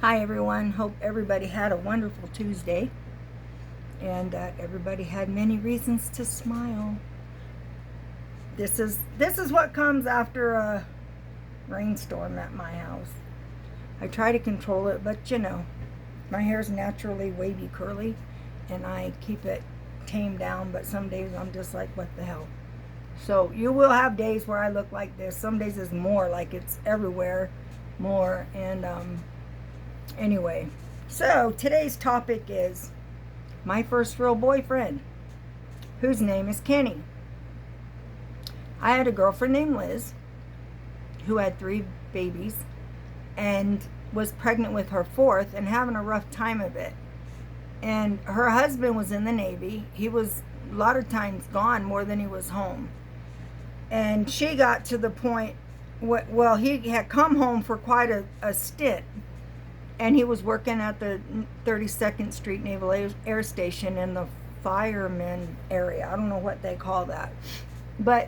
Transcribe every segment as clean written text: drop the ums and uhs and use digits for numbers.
Hi everyone. Hope everybody had a wonderful Tuesday and everybody had many reasons to smile. This is what comes after a rainstorm at my house. I try to control it, but my hair's naturally wavy curly and I keep it tamed down, but some days I'm just like, what the hell? So you will have days where I look like this. Some days it's more like it's everywhere more and anyway. So today's topic is my first real boyfriend, whose name is Kenny. I had a girlfriend named Liz who had 3 babies and was pregnant with her fourth and having a rough time of it. And her husband was in the Navy. He was a lot of times gone more than he was home. And she got to the point, well, he had come home for quite a stint. And he was working at the 32nd Street Naval Air Station in the fireman area. I don't know what they call that. But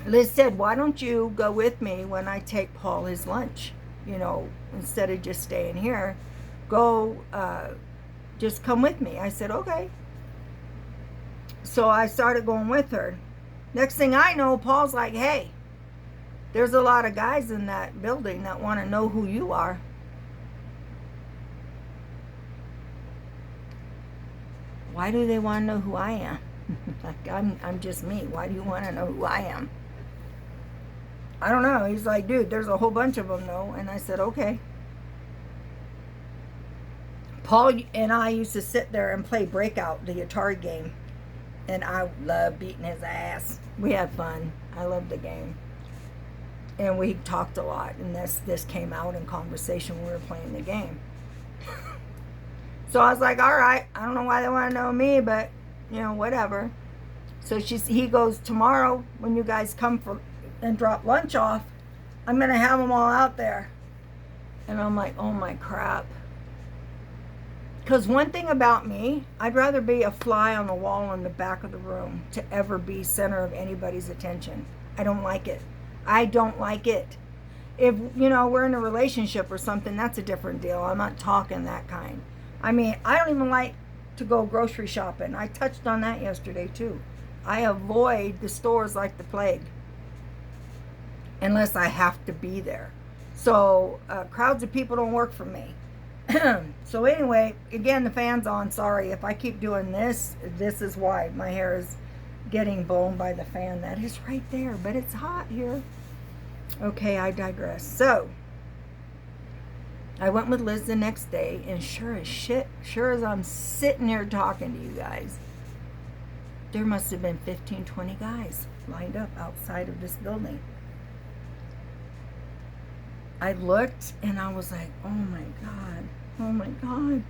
Liz said, why don't you go with me when I take Paul his lunch? Instead of just staying here, go, just come with me. I said, okay. So I started going with her. Next thing I know, Paul's like, hey, there's a lot of guys in that building that want to know who you are. Why do they want to know who I am? Like, I'm just me. Why do you want to know who I am? I don't know. He's like, dude, there's a whole bunch of them though. And I said, okay. Paul and I used to sit there and play Breakout, the Atari game. And I loved beating his ass. We had fun. I loved the game. And we talked a lot. And this came out in conversation when we were playing the game. So I was like, all right, I don't know why they want to know me, but, whatever. So he goes, tomorrow when you guys come and drop lunch off, I'm going to have them all out there. And I'm like, oh my crap. Because one thing about me, I'd rather be a fly on the wall in the back of the room to ever be center of anybody's attention. I don't like it. I don't like it. If, we're in a relationship or something, that's a different deal. I'm not talking that kind. I mean, I don't even like to go grocery shopping. I touched on that yesterday too. I avoid the stores like the plague unless I have to be there. So crowds of people don't work for me. So anyway, again, the fan's on. Sorry if I keep doing this. This is why my hair is getting blown by the fan. That is right there, but it's hot here. Okay, I digress. So I went with Liz the next day, and sure as I'm sitting here talking to you guys, there must have been 15, 20 guys lined up outside of this building. I looked and I was like, oh my God. Oh my God.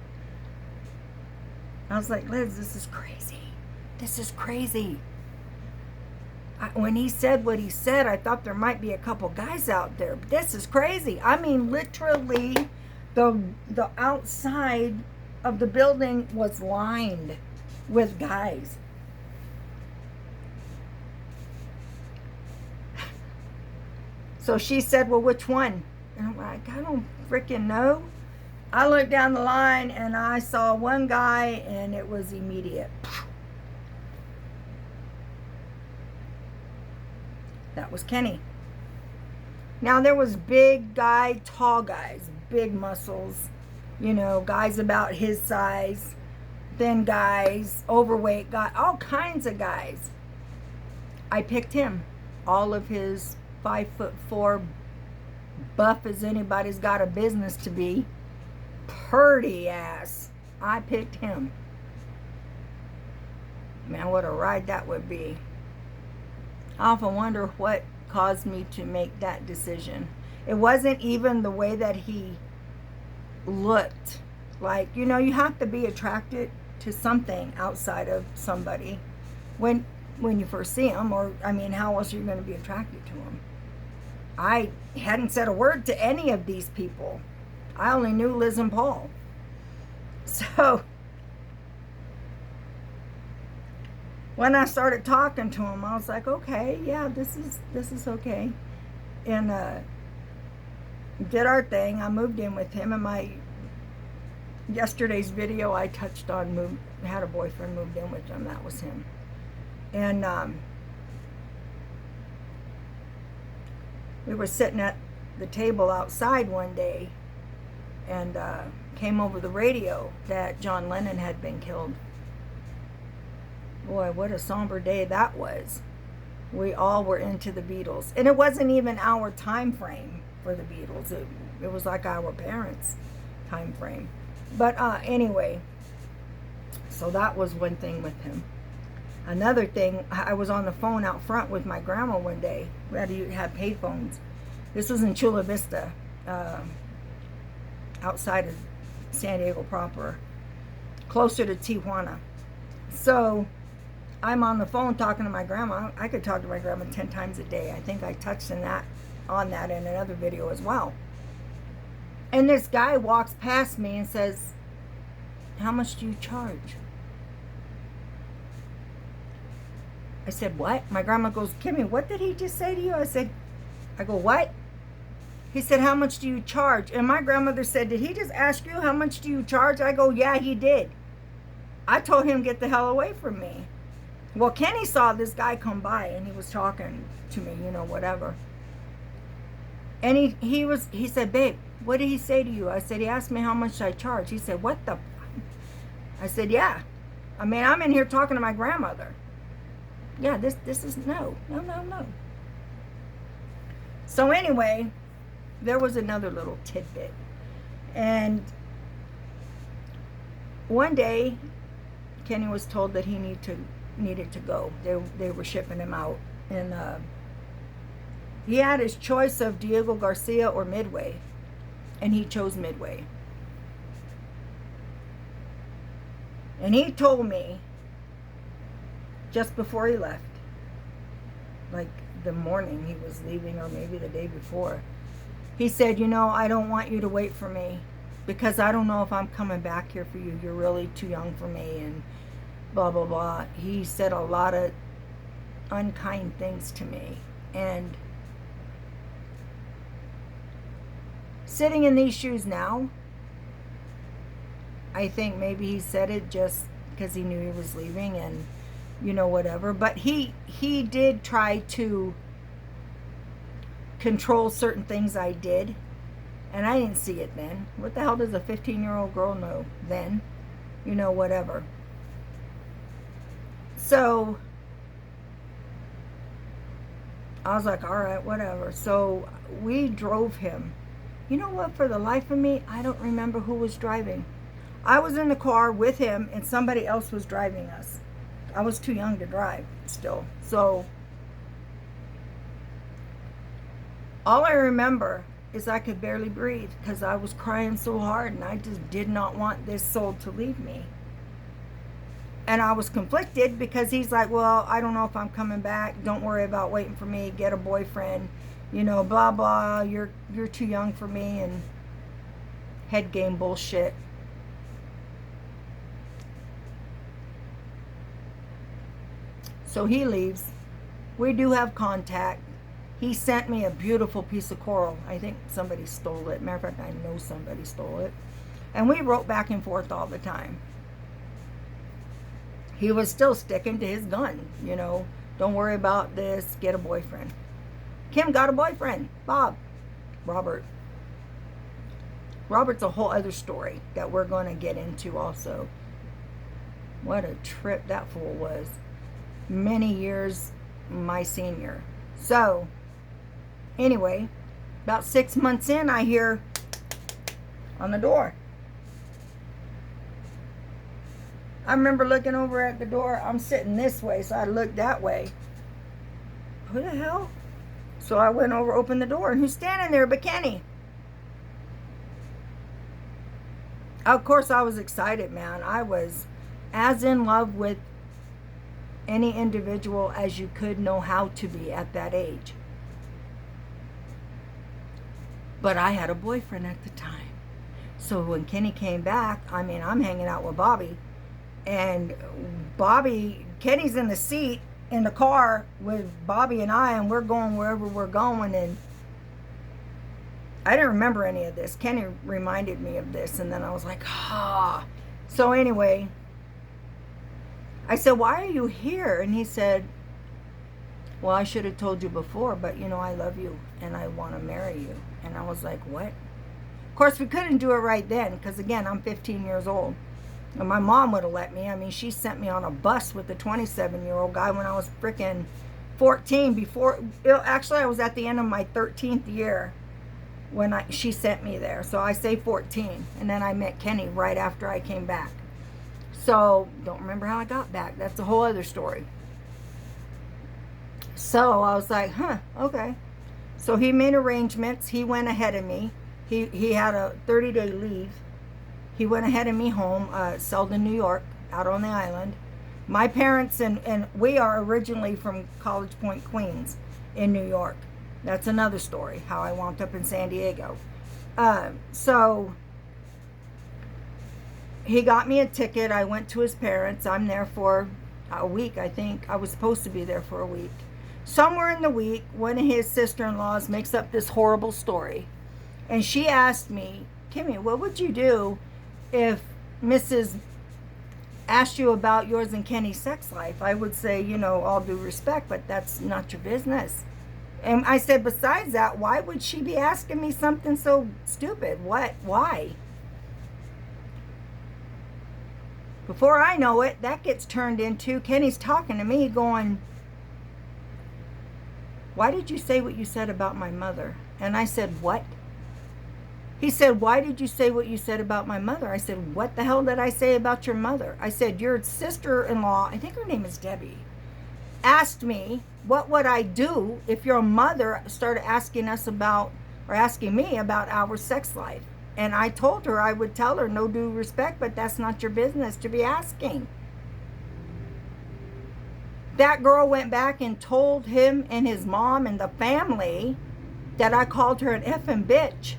I was like, Liz, this is crazy. This is crazy. When he said what he said, I thought there might be a couple guys out there. But this is crazy. I mean, literally, the outside of the building was lined with guys. So she said, well, which one? And I'm like, I don't freaking know. I looked down the line and I saw one guy and it was immediate. That was Kenny. Now there was big guy, tall guys, big muscles, guys about his size, thin guys, overweight guys, all kinds of guys. I picked him. All of his 5'4", buff as anybody's got a business to be, purdy ass. I picked him. Man, what a ride that would be. I often wonder what caused me to make that decision. It wasn't even the way that he looked. Like, you have to be attracted to something outside of somebody when you first see him, or, how else are you going to be attracted to him? I hadn't said a word to any of these people. I only knew Liz and Paul. So when I started talking to him, I was like, okay, yeah, this is okay. And did our thing. I moved in with him. And yesterday's video, I touched on had a boyfriend, moved in with him. That was him. And we were sitting at the table outside one day, and came over the radio that John Lennon had been killed. Boy, what a somber day that was. We all were into the Beatles. And it wasn't even our time frame for the Beatles. It was like our parents' time frame. But anyway, so that was one thing with him. Another thing, I was on the phone out front with my grandma one day. We had to have payphones. This was in Chula Vista, outside of San Diego proper, closer to Tijuana. So I'm on the phone talking to my grandma. I could talk to my grandma 10 times a day. I think I touched on that in another video as well. And this guy walks past me and says, "How much do you charge?" I said, "What?" My grandma goes, "Kimmy, what did he just say to you?" I go, "What?" He said, "How much do you charge?" And my grandmother said, "Did he just ask you how much do you charge?" I go, "Yeah, he did." I told him, "Get the hell away from me." Well, Kenny saw this guy come by and he was talking to me, whatever. And he said, "Babe, what did he say to you?" I said, "He asked me how much I charge." He said, "What the?" I said, "Yeah. I mean, I'm in here talking to my grandmother. Yeah, this is no. So anyway, there was another little tidbit. And one day, Kenny was told that he needed to go. They were shipping him out. And he had his choice of Diego Garcia or Midway. And he chose Midway. And he told me, just before he left, like the morning he was leaving, or maybe the day before, he said, "I don't want you to wait for me, because I don't know if I'm coming back here for you. You're really too young for me," and blah, blah, blah. He said a lot of unkind things to me. And sitting in these shoes now, I think maybe he said it just because he knew he was leaving and, whatever. But he did try to control certain things I did. And I didn't see it then. What the hell does a 15-year-old girl know then? Whatever. So I was like, all right, whatever. So we drove him. You know what? For the life of me, I don't remember who was driving. I was in the car with him and somebody else was driving us. I was too young to drive still. So all I remember is I could barely breathe because I was crying so hard and I just did not want this soul to leave me. And I was conflicted because he's like, "Well, I don't know if I'm coming back. Don't worry about waiting for me. Get a boyfriend. Blah, blah. You're too young for me," and head game bullshit. So he leaves. We do have contact. He sent me a beautiful piece of coral. I think somebody stole it. Matter of fact, I know somebody stole it. And we wrote back and forth all the time. He was still sticking to his gun, Don't worry about this. Get a boyfriend. Kim got a boyfriend. Robert. Robert's a whole other story that we're going to get into also. What a trip that fool was. Many years my senior. So, anyway, about 6 months in, I hear on the door. I remember looking over at the door. I'm sitting this way, so I looked that way. Who the hell? So I went over, opened the door, and who's standing there but Kenny? Of course, I was excited, man. I was as in love with any individual as you could know how to be at that age. But I had a boyfriend at the time. So when Kenny came back, I'm hanging out with Bobby. And Kenny's in the seat in the car with Bobby and I, and we're going wherever we're going. And I didn't remember any of this. Kenny reminded me of this, and then I was like, ah. So anyway, I said, why are you here? And he said, well, I should have told you before, but you know, I love you and I want to marry you. And I was like, what? Of course, we couldn't do it right then because, again, I'm 15 years old. And my mom would have let me. I mean, she sent me on a bus with a 27-year-old guy when I was freaking 14. Actually, I was at the end of my 13th year when she sent me there. So I say 14. And then I met Kenny right after I came back. So don't remember how I got back. That's a whole other story. So I was like, huh, okay. So he made arrangements. He went ahead of me. He had a 30-day leave. He went ahead of me home, Selden, New York, out on the island. My parents and we are originally from College Point, Queens, in New York. That's another story, how I wound up in San Diego. So he got me a ticket. I went to his parents. I'm there for a week, I think. I was supposed to be there for a week. Somewhere in the week, one of his sister-in-laws makes up this horrible story. And she asked me, Kimmy, what would you do if Mrs. asked you about yours and Kenny's sex life? I would say, you know, all due respect, but that's not your business. And I said, besides that, why would she be asking me something so stupid? What? Why? Before I know it, that gets turned into Kenny's talking to me going, why did you say what you said about my mother? And I said, what? He said, why did you say what you said about my mother? I said, what the hell did I say about your mother? I said, your sister-in-law, I think her name is Debbie, asked me, what would I do if your mother started asking us about, or asking me about our sex life? And I told her I would tell her, no due respect, but that's not your business to be asking. That girl went back and told him and his mom and the family that I called her an effing bitch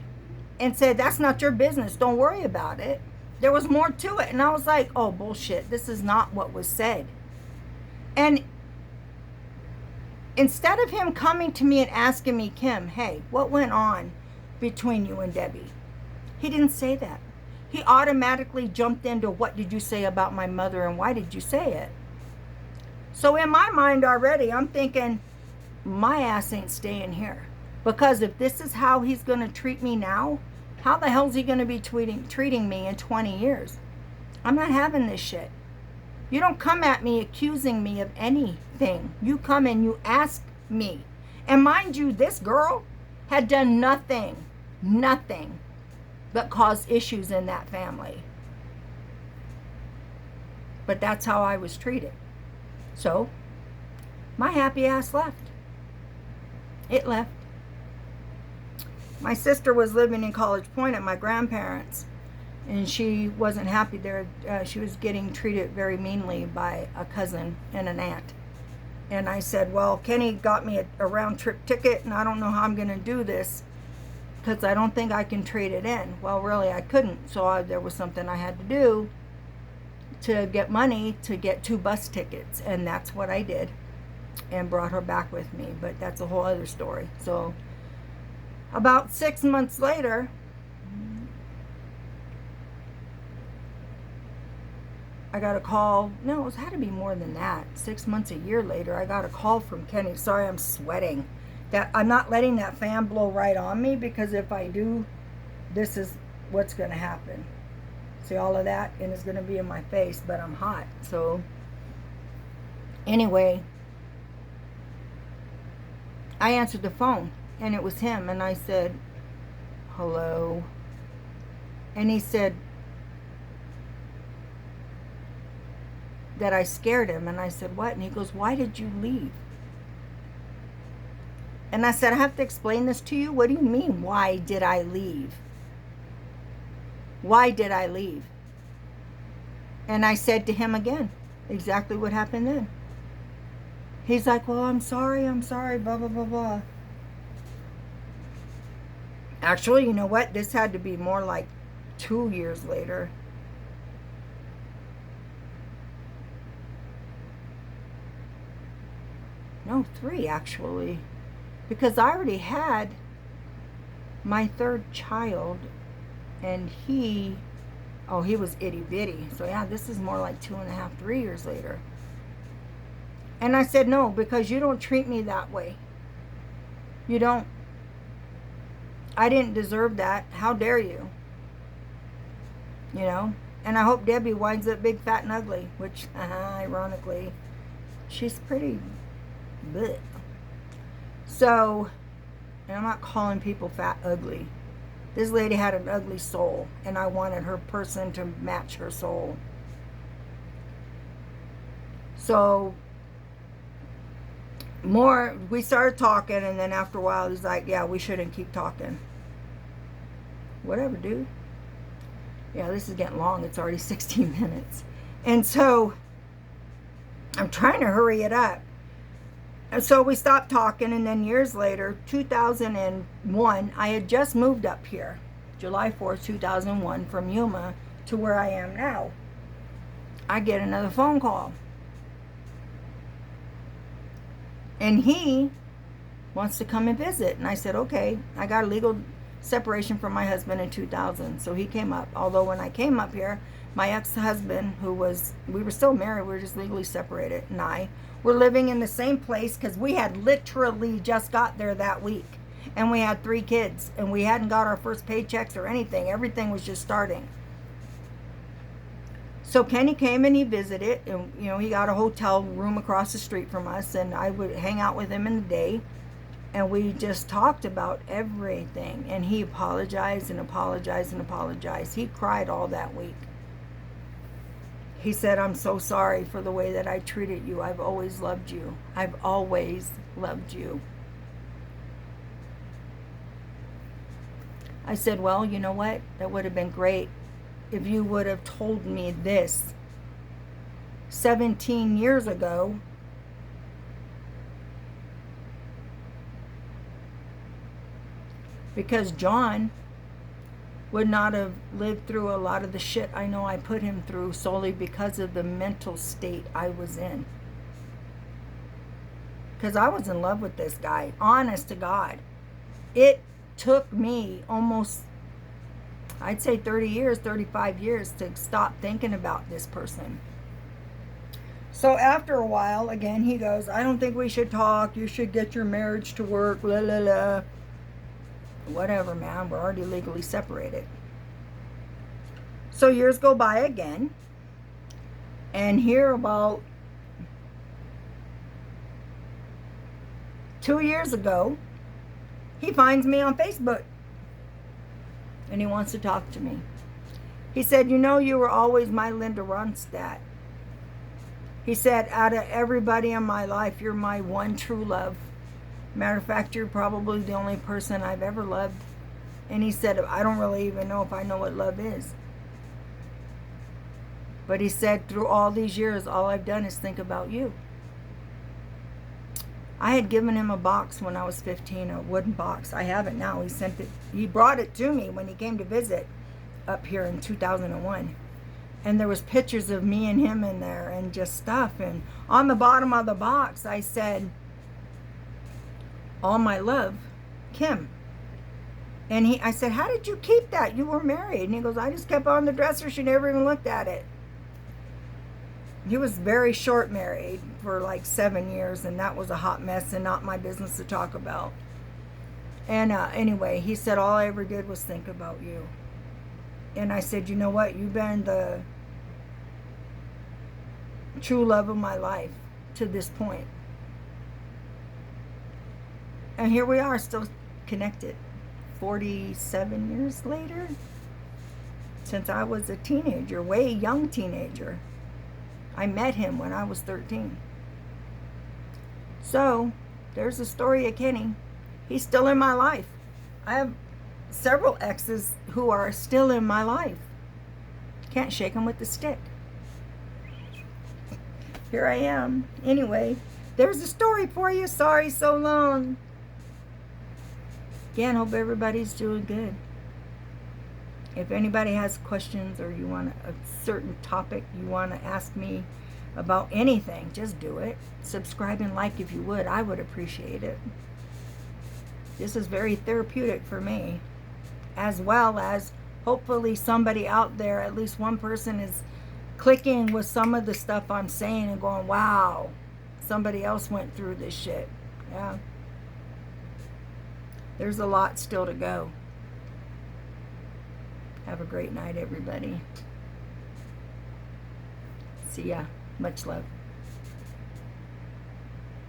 and said, that's not your business. Don't worry about it. There was more to it. And I was like, oh, bullshit. This is not what was said. And instead of him coming to me and asking me, Kim, hey, what went on between you and Debbie? He didn't say that. He automatically jumped into, what did you say about my mother and why did you say it? So in my mind already, I'm thinking, my ass ain't staying here. Because if this is how he's going to treat me now, how the hell is he going to be treating me in 20 years? I'm not having this shit. You don't come at me accusing me of anything. You come and you ask me. And mind you, this girl had done nothing but cause issues in that family. But that's how I was treated. So, my happy ass left. It left. My sister was living in College Point at my grandparents', and she wasn't happy there. She was getting treated very meanly by a cousin and an aunt. And I said, well, Kenny got me a round-trip ticket, and I don't know how I'm going to do this because I don't think I can trade it in. Well, really, I couldn't. So there was something I had to do to get money to get 2 bus tickets, and that's what I did and brought her back with me. But that's a whole other story. So about 6 months later, I got a call. No, it had to be more than that. 6 months, a year later, I got a call from Kenny. Sorry, I'm sweating. That I'm not letting that fan blow right on me, because if I do, this is what's going to happen. See all of that? And it's going to be in my face, but I'm hot. So anyway, I answered the phone, and it was him. And I said, hello. And he said that I scared him. And I said, what? And he goes, why did you leave? And I said, I have to explain this to you? What do you mean, why did I leave? Why did I leave? And I said to him again, exactly what happened then. He's like, well, I'm sorry, blah, blah, blah, blah. Actually, you know what? This had to be more like 2 years later. No, 3 actually. Because I already had my third child, and he was itty bitty. So yeah, this is more like 2.5, 3 years later. And I said, no, because you don't treat me that way. You don't. I didn't deserve that. How dare you? You know? And I hope Debbie winds up big, fat, and ugly, which, ironically, she's pretty bleh. So, and I'm not calling people fat, ugly. This lady had an ugly soul, and I wanted her person to match her soul. So, we started talking, and then after a while, he's like, yeah, we shouldn't keep talking. Whatever, dude. Yeah, this is getting long. It's already 16 minutes. And so, I'm trying to hurry it up. And so we stopped talking, and then years later, 2001, I had just moved up here, July 4th, 2001, from Yuma to where I am now. I get another phone call. And he wants to come and visit. And I said, okay. I got a legal separation from my husband in 2000. So he came up. Although when I came up here, my ex-husband, we were still married, we were just legally separated, and I were living in the same place because we had literally just got there that week. And we had 3 kids. And we hadn't got our first paychecks or anything. Everything was just starting. So Kenny came and he visited, and he got a hotel room across the street from us, and I would hang out with him in the day, and we just talked about everything. And he apologized and apologized and apologized. He cried all that week. He said, I'm so sorry for the way that I treated you. I've always loved you. I've always loved you. I said, well, you know what? That would have been great if you would have told me this 17 years ago. Because John would not have lived through a lot of the shit I know I put him through solely because of the mental state I was in. Because I was in love with this guy, honest to God. It took me almost, I'd say 30 years, 35 years to stop thinking about this person. So after a while, again, he goes, I don't think we should talk. You should get your marriage to work, blah, blah, blah. Whatever, man. We're already legally separated. So years go by again. And here about 2 years ago, he finds me on Facebook. And he wants to talk to me. He said, you were always my Linda Ronstadt. He said, out of everybody in my life, you're my one true love. Matter of fact, you're probably the only person I've ever loved. And he said, I don't really even know if I know what love is. But he said, through all these years, all I've done is think about you. I had given him a box when I was 15, a wooden box. I have it now. He brought it to me when he came to visit up here in 2001. And there was pictures of me and him in there and just stuff. And on the bottom of the box, I said, all my love, Kim. And I said, how did you keep that? You were married. And he goes, I just kept it on the dresser. She never even looked at it. He was very short married for like 7 years, and that was a hot mess and not my business to talk about. And anyway, he said, all I ever did was think about you. And I said, you know what? You've been the true love of my life to this point. And here we are, still connected 47 years later, since I was a teenager, way young teenager. I met him when I was 13. So, there's the story of Kenny. He's still in my life. I have several exes who are still in my life. Can't shake them with the stick. Here I am. Anyway, there's a story for you. Sorry so long. Again, hope everybody's doing good. If anybody has questions or you want a certain topic you want to ask me about anything, just do it. Subscribe and like if you would. I would appreciate it. This is very therapeutic for me. as well as hopefully somebody out there, at least one person, is clicking with some of the stuff I'm saying and going, wow, somebody else went through this shit. Yeah. There's a lot still to go. Have a great night, everybody. See ya. Much love.